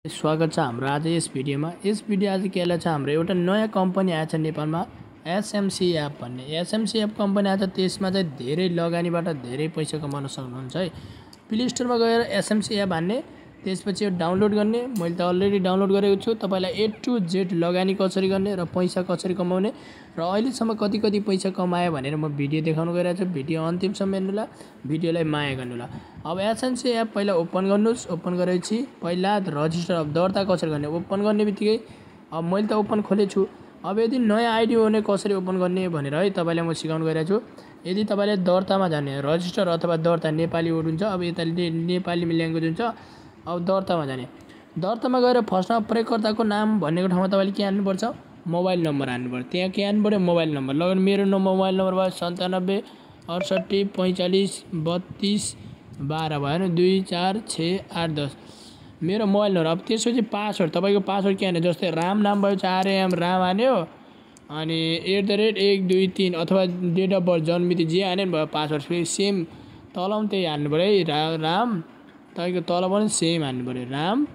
स्वागत छ हाम्रो आज यस भिडियोमा। यस भिडियो आज के छ, हाम्रो एउटा नयाँ कम्पनी आएछ नेपालमा, एसएमसी एप भन्ने। एसएमसी एप कम्पनी आएछ, त्यसमा चाहिँ धेरै लगानीबाट धेरै पैसा कमाउन सक्नुहुन्छ है। प्ले स्टोरमा गएर एसएमसी एप हान्ने, त्यसपछि यो डाउनलोड गर्ने। मैले त अलरेडी डाउनलोड गरेको छु। तपाईलाई A to Z लगानी कसरी गर्ने र पैसा कसरी कमाउने र अहिलेसम्म कति पैसा कमायो भनेर म भिडियो देखाउन गइरहेको छु। भिडियो अन्तिमसम्म हेर्नुला, भिडियोलाई माया गर्नुला। अब एसएमसी एप पहिला ओपन गर्नुस्। ओपन गरेपछि पहिला रजिस्टर अब दर्ता कसरी गर्ने, ओपन गर्ने बित्तिकै अब मैले त ओपन खोलेको छु। अब यदि नयाँ आइडी हुने कसरी ओपन गर्ने भनेर है तपाईलाई म सिकाउन गइरहेको छु। यदि तपाईले दर्तामा जाने, रजिस्टर अथवा दर्ता नेपाली वर्ड हुन्छ। अब यता नेपाली ल्याङ्ग्वेज हुन्छ। अब दर्तामा जाने, दर्तामा गएर फर्स्टमा प्रयोगकर्ताको नाम भन्नेको ठाउँमा तपाईले के हाल्नुपर्छ, मोबाइल नम्बर हाल्नुपर्छ। त्यहाँ के हाल्नु पर्यो, मोबाइल नम्बर। लगन मेरो मोबाइल नम्बर भयो 97 68 45 32 12 भयो नि, 2 4 6 8 10 मेरो मोबाइल नम्बर। अब त्यसपछि पासवर्ड, तपाईको पासवर्ड के हाल्ने, जस्तै राम नाम भयो RAM राम हान्यो, अनि @ 1 2 3 अथवा डेट अफ बर्थ जन्ममिति जे हाने भयो पासवर्ड फेरि सेम तलम त्यही हाल्नु पर्यो है। राम तपाईको तल पनि सेम हान्नु पर्यो, राम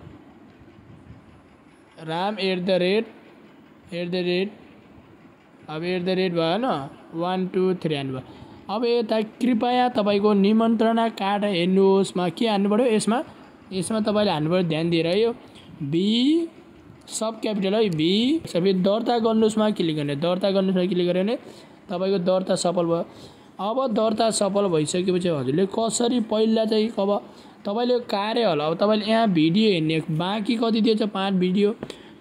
@ अब @ भयो न 1 2 3 हान्नु भयो। अब यता कृपया तपाईको निमन्त्रणा कार्ड हेर्नुहोस् मा के हान्नु पर्यो, यसमा तपाईले हान्नु पर्यो, ध्यान दिएर है। यो बी सब क्यापिटल है, बी। सबै दर्ता गर्नुस्मा क्लिक गर्ने, दर्ता गर्नुस्मा क्लिक गर्यो भने तपाईको दर्ता सफल भयो। अब दर्ता सफल भइसकेपछि हजुरले कसरी पहिला चाहिँ अब तपाईले कार्य होला। अब तपाईले यहाँ भिडियो हेर्ने, बाँकी कति दिएछ 5 भिडियो।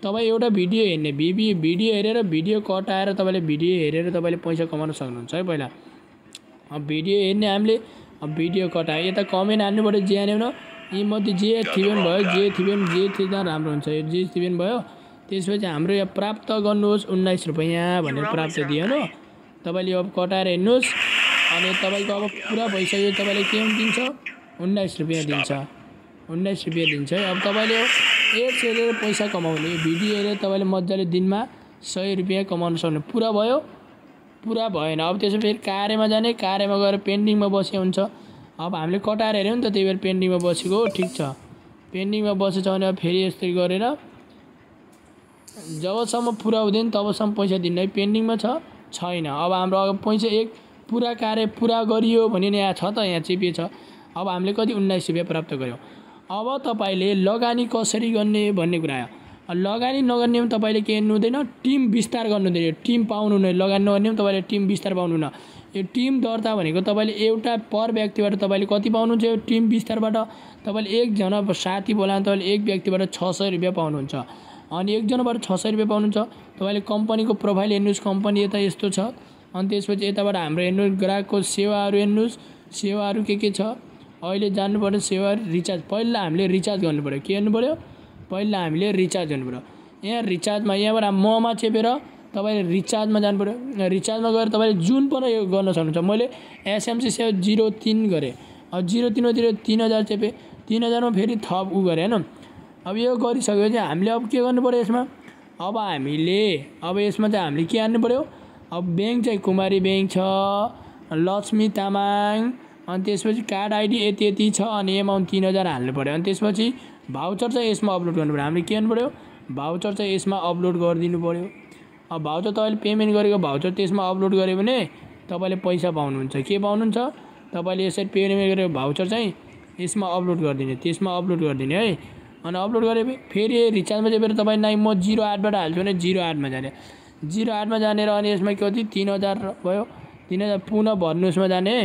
तपाई एउटा भिडियो हेर्ने, भिडियो हेरेर भिडियो कटाएर तपाईले भिडियो हेरेर तपाईले पैसा कमाउन सक्नुहुन्छ है पहिला। अब भिडियो हेर्ने हामीले, अब भिडियो कटाए यता कमेन्ट हान्नु पर्यो, जे हान्यो न यी मध्ये जे थिबेन भयो, जे थिच्दा राम्रो हुन्छ, जे थिबेन भयो। त्यसपछि हाम्रो यहाँ प्राप्त गर्नुहोस् 19 रुपैयाँ भनेर प्राप्त दियो न। तपाईले अब कटाएर हेर्नुहोस्, अनि तपाईको अब पुरा भइसक्यो। तपाईले के दिन्छ, 19 रुपैयाँ दिन्छ, 19 रुपैयाँ दिन्छ है। अब तपाईले एड्स हेरेर पैसा कमाउने, भिडियो हेरेर तपाईले मजाले दिनमा 100 रुपैयाँ कमाउन सक्नु। पुरा भयो, पुरा भएन। अब त्यसपछि फेरि कार्यमा जाने, कार्यमा गएर पेन्डिङमा बस्यो हुन्छ। अब हामीले कटाएर हेऱ्यौँ नि त, त्यही भएर पेन्डिङमा बसेको। ठिक छ, पेन्डिङमा बसेछ भने अब फेरि यस्तै गरेर जबसम्म पुरा हुँदैन तबसम्म पैसा दिन्न है। पेन्डिङमा छैन। अब हाम्रो अब पैसा एक पुरा कार्य पुरा गरियो भने यहाँ छ त, यहाँ चिपिएछ। अब हामीले कति 19 रुपैयाँ प्राप्त गर्यौँ। अब तपाईले लगानी कसरी गर्ने भन्ने कुरा आयो। लगानी नगर्ने पनि तपाईले के हेर्नु हुँदैन, टिम विस्तार गर्नु हुँदैन। टिम पाउनु हुँदैन, लगानी नगर्ने पनि तपाईले टिम विस्तार पाउनु हुन्न। यो टिम दर्ता भनेको तपाईले एउटा पर व्यक्तिबाट तपाईले कति पाउनुहुन्छ, यो टिम विस्तारबाट तपाईले एकजना साथी बोलाउन तपाईले एक व्यक्तिबाट 600 रुपैयाँ पाउनुहुन्छ। अनि एकजनाबाट 600 रुपैयाँ पाउनुहुन्छ। तपाईले कम्पनीको प्रोफाइल हेर्नुस्, कम्पनी यता यस्तो छ। अनि त्यसपछि यताबाट हाम्रो हेर्नु, ग्राहकको सेवाहरू हेर्नुस्, सेवाहरू के छ अहिले जान्नु पर्यो। सेवा रिचार्ज, पहिला हामीले रिचार्ज गर्नु पर्यो। के गर्नु पर्यो, पहिला हामीले रिचार्ज गर्नु पर्यो। यहाँ रिचार्जमा यहाँबाट ममा चेपेर तपाईले रिचार्जमा जानु पर्यो। रिचार्जमा गएर तपाईले जुन पनि यो गर्न सक्नुहुन्छ। मैले एसएमसी सेवा 03 गरे। अब 03 मा 3000 चेपे, 3000 मा फेरि थप गरे हैन। अब यो गरिसकेपछि हामीले अब के गर्नु पर्यो यसमा, अब यसमा चाहिँ हामीले के हान्नु पर्यो। अब बैंक चाहिँ कुमारी बैंक छ, लक्ष्मी तामाङ, अनि त्यसपछि कार्ड आइडी यति छ, अनि एमाउन्ट 3000 हाल्नु पर्यो। अनि त्यसपछि भाउचर चाहिँ यसमा अपलोड गर्नु पर्यो। हामीले के गर्नु पर्यो, भाउचर चाहिँ यसमा अपलोड गरिदिनु पर्यो। अब भाउचर तपाईले पेमेन्ट गरेको भाउचर त्यसमा अपलोड गर्यो भने तपाईले पैसा पाउनुहुन्छ। के पाउनुहुन्छ, तपाईले यसरी पेमेन्ट गरेको भाउचर चाहिँ यसमा अपलोड गरिदिने, त्यसमा अपलोड गरिदिने है। अनि अपलोड गरे फेरि रिचार्जमा चाहिँ फेरि तपाईँ नाइ म 08 बाट हाल्छु भने 08 मा जाने, 08 मा जानेर अनि यसमा कति 3000 भयो, 3000 पुनः भर्नुसमा जाने।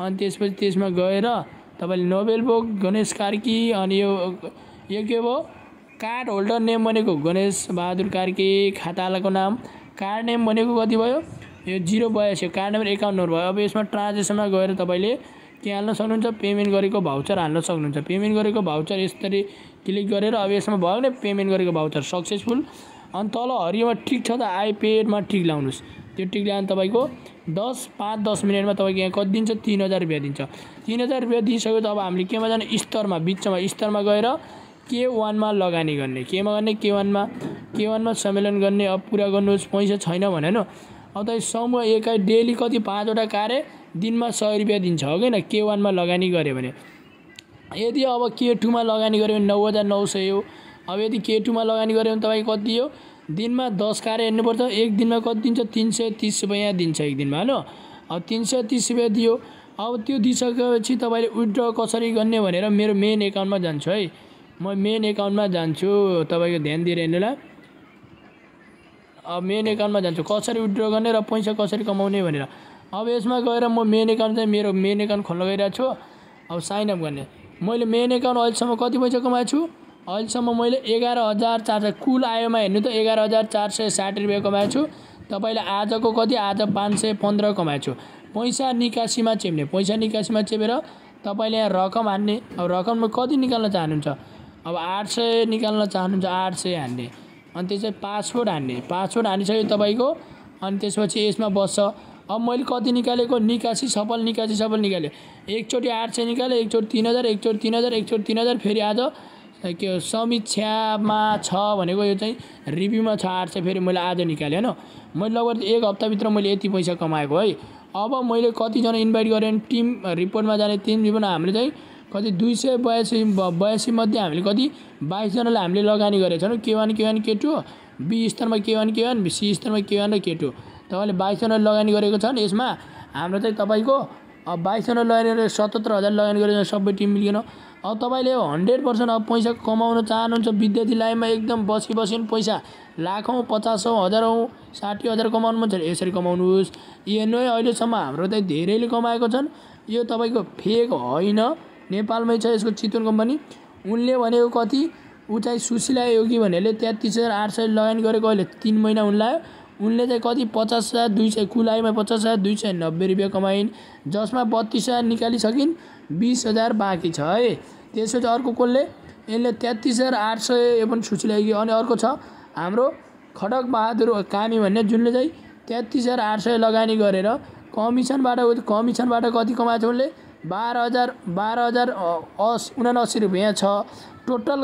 अनि त्यसपछि त्यसमा गएर तपाईले नोबेल बुक गणेश कार्की, अनि यो के भयो, कार्ड होल्डर नेम भनेको गणेश बहादुर कार्की, खातालाको नाम, कार्ड नेम भनेको कति भयो, यो 082, कार्ड नम्बर 51 भयो। अब यसमा ट्रान्जेक्सनमा गएर तपाईले के हाल्न सक्नुहुन्छ, पेमेन्ट गरेको भाउचर हाल्न सक्नुहुन्छ। पेमेन्ट गरेको भाउचर यसरी क्लिक गरेर अब यसमा भयो भने पेमेन्ट गरेको भाउचर सक्सेसफुल। अनि तल हरियोमा ठिक छ त, आइपेडमा ठिक लाउनुस्। त्यो ठिक ल्याउनु तपाईको 5-10 मिनेटमा तपाईको यहाँ कति दिन्छ, 3000 रुपैयाँ दिन्छ। 3000 रुपैयाँ दिइसक्यो त अब हामीले केमा जाने, स्तरमा, स्तरमा गएर K1 मा लगानी गर्ने। केमा गर्ने, K1 मा सम्मेलन गर्ने। अब पुरा गर्नुहोस्, पैसा छैन भने हैन। अब त समूह एकाइ डेली कति 5 वटा कार्य दिनमा 100 रुपैयाँ दिन्छ हो किन, K1 मा लगानी गरे भने। यदि अब K2 मा लगानी गऱ्यो भने 9900 हो, अब यदि K2 मा लगानी गऱ्यो भने तपाईको कति हो दिनमा 10 कार्य हेर्नुपर्छ एक दिनमा कति दिन्छ 330 रुपैयाँ दिन्छ एक दिनमा हैन अब 330 रुपैयाँ दियो अब त्यो दिइसकेपछि तपाईले विथड्र कसरी गर्ने भनेर मेरो मेन एकाउन्टमा जान्छु है म मेन एकाउन्टमा जान्छु तपाईको ध्यान दिएर हेर्नुला अब मेन एकाउन्टमा जान्छु कसरी विथड्र गर्ने र पैसा कसरी कमाउने भनेर अब यसमा गएर म मेन एकाउन्ट चाहिँ मेरो मेन एकाउन्ट खोल्न गइरहेको छु अब साइन अप गर्ने मैले मेन एकाउन्ट अहिलेसम्म कति पैसा कमाएको छु अहिलेसम्म मैले 11400 कुल आयोमा हेर्नु त 11460 रुपैयाँ कमाएको छु तपाईले आजको कति आज 515 कमाएको छु पैसा निकासीमा चेपेर तपाईले यहाँ रकम हान्ने अब रकममा कति निकाल्न चाहनुहुन्छ अब 800 निकाल्न चाहनुहुन्छ 800 हान्ने अनि त्यसपछि पासवर्ड हानिसक्यो तपाईको अनि त्यसपछि यसमा बस्छ अब मैले कति निकालेको निकासी सफल निकाले एकचोटी 800 निकाले एकचोटी 3000 एकचोटी 3000 एकचोटी 3000 फेरि आज के समीक्षामा छ भनेको यो चाहिँ रिभ्यूमा छ 800 फेरि मैले आज निकाले हैन मैले लगभग एक हप्ता भित्र मैले यति पैसा कमाएको है अब मैले कति जना इन्भाइट गरे टिम रिपोर्टमा जाने टिम रिपोर्टमा हामीले चाहिँ कति 282 मध्ये हामीले कति 22 जनालाई हामीले लगानी गरेका छौं K1 K2 B स्तरमा K1 C स्तरमा K1 र K2 तपाईले 22 जना लगानी गरेको छन् यसमा हाम्रो चाहिँ तपाईको 22 जना लगानी गरेर 77000 लगानी गरेर सबै टिम मिलिकन अब तपाईले 100% अब पैसा कमाउन चाहनुहुन्छ विद्यार्थी लाइनमा एकदम बसिन पैसा लाखौं 50,000 हजारौं 60,000 कमाउनु मन छ यसरी कमाउनुस् हेर्नु है अहिलेसम्म हाम्रो चाहिँ धेरैले कमाएको छन् यो तपाईको फेक होइन नेपालमै छ यसको चितवन कम्पनी उनले भनेको कति उ चाहिँ सुशीला योगी भनेले 33800 लगानी गरेको अहिले 3 महिना उनले चाहिँ कति 50,200 कुल आयमा 50,290 रुपैयाँ कमाइन् जसमा 32,000 निकालिसकिन् 20,000 बाँकी छ है त्यसपछि अर्को कोले यसले 33,800 यो पनि सुशीला योगी अनि अर्को छ हाम्रो खडक बहादुर कामी भन्ने जुनले चाहिँ 33,800 लगानी गरेर कमिसनबाट कति कमाएको उनले 12,079 रुपैयाँ छ टोटल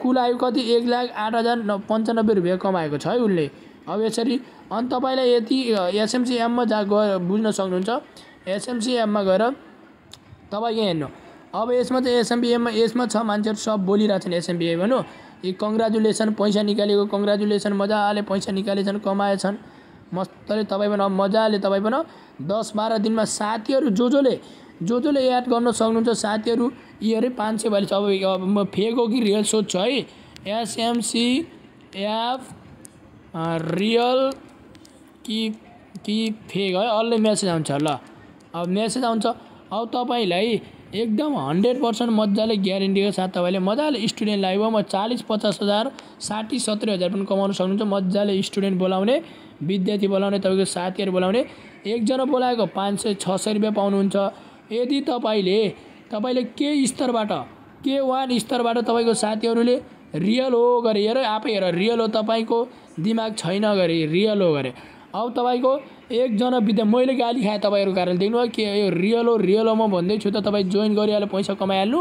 कुल आयु कति 1,08,095 रुपैयाँ कमाएको छ है उनले अब यसरी अनि तपाईलाई यति एसएमसी मा बुझ्न सक्नुहुन्छ एसएमसी मा गएर तपाई यहाँ हेर्नु अब यसमा चाहिँ एसएमसी मा यसमा छ मान्छेहरु सब बोलिरहेछन् एसएमसी भन्नु यो कंग्रेचुलेसन पैसा निकालेको कंग्रेचुलेसन मजाले पैसा निकालेछन् कमाएछन् मस्तले तपाई पनि मजाले तपाई पनि 10-12 दिनमा साथीहरु जोजोले याद गर्न सक्नुहुन्छ साथीहरु यी अरे 542 अब म फेक हो कि रियल सोध्छु है एसएमसी एफ रियल कि फेक है अलले मेसेज आउँछ ल अब मेसेज आउँछ अब तपाईलाई एकदम 100% मजाले ग्यारेन्टीको साथ तपाईले मजाले स्टुडेन्ट लाइभमा 40-50 हजार 60-70 हजार पनि कमाउन सक्नुहुन्छ मजाले स्टुडेन्ट बोलाउने विद्यार्थी बोलाउने तपाईको साथीहरु बोलाउने एक जना बोलाएको 500-600 रुपैयाँ पाउनुहुन्छ यदि तपाईले के स्तरबाट K1 स्तरबाट तपाईको साथीहरुले रियल हो गरे हेर आफै हेर रियल हो तपाईको दिमाग छैन गरे रियल हो गरे अब तपाईको एक जना विद्या मैले गाली खाए तपाईहरुको कारण देख्नु के यो रियल हो म भन्दै छु त तपाई जोइन गरिहाल्नु पैसा कमाइहाल्नु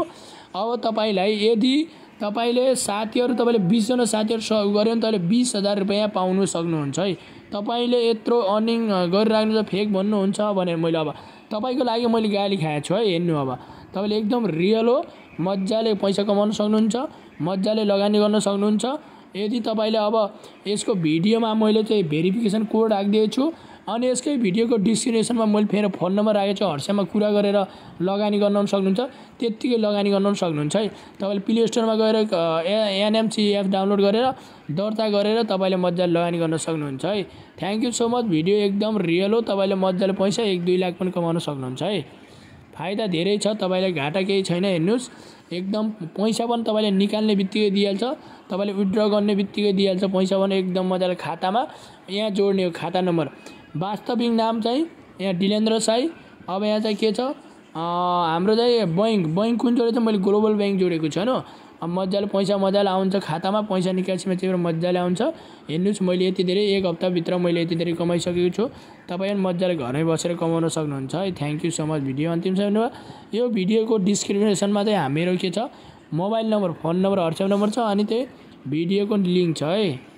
अब तपाईलाई यदि तपाईले साथीहरु तपाईले 20 जना साथीहरु गर्यो भने तपाईले 20,000 रुपैयाँ पाउन सक्नुहुन्छ है तपाईले यत्रो अर्निङ गरिराख्नु त फेक भन्नुहुन्छ भने मैले अब तपाईको लागि मैले गाली खाए छु है हेर्नु अब तपाईले एकदम रियल हो मज्जाले पैसा कमाउन सक्नुहुन्छ मज्जाले लगानी गर्न सक्नुहुन्छ यदि तपाईले अब यसको भिडियोमा मैले चाहिँ भेरिफिकेसन कोड राखिदिएको छु अनि यसकै भिडियोको डिस्क्रिप्सनमा मैले फेरि फोन नम्बर राखेको छु हर्षमा कुरा गरेर लगानी गर्न सक्नुहुन्छ त्यतिकै लगानी गर्न सक्नुहुन्छ है तपाईले प्ले स्टोरमा गएर एनएमसीएफ डाउनलोड गरेर दर्ता गरेर तपाईले मज्जाले लगानी गर्न सक्नुहुन्छ है thank you so much video एकदम रियल हो तपाईले मज्जाले पैसा 1-2 लाख पनि कमाउन सक्नुहुन्छ है फाइदा धेरै छ तपाईलाई घाटा केही छैन हेर्नुस् एकदम पैसा पनि तपाईले निकाल्ने बित्तिकै दिइहाल्छ तपाईले विथड्र गर्ने बित्तिकै दिइहाल्छ पैसा पनि एकदम मजाले खातामा यहाँ जोड्ने हो खाता नम्बर वास्तविक नाम चाहिँ यहाँ डिलेन्द्र साई अब यहाँ चाहिँ के छ हाम्रो चाहिँ बैंक कुन जोडेको छ मैले ग्लोबल बैंक जोडेको छु हैन अब मजाले पैसा मजाले आउँछ खातामा पैसा निकासीमा चाहिँ मजाले आउँछ हेर्नुस् मैले यति धेरै एक हप्ता भित्र मैले यति धेरै कमाइसकेको छु तपाईहरु मजाले घरमै बसेर कमाउन सक्नुहुन्छ है thank you so much video अन्तिमसम्म यो भिडियोको डिस्क्रिप्सनमा चाहिँ हाम्रो के छ mobile number phone number WhatsApp number छ अनि त्यो भिडियोको लिंक छ है।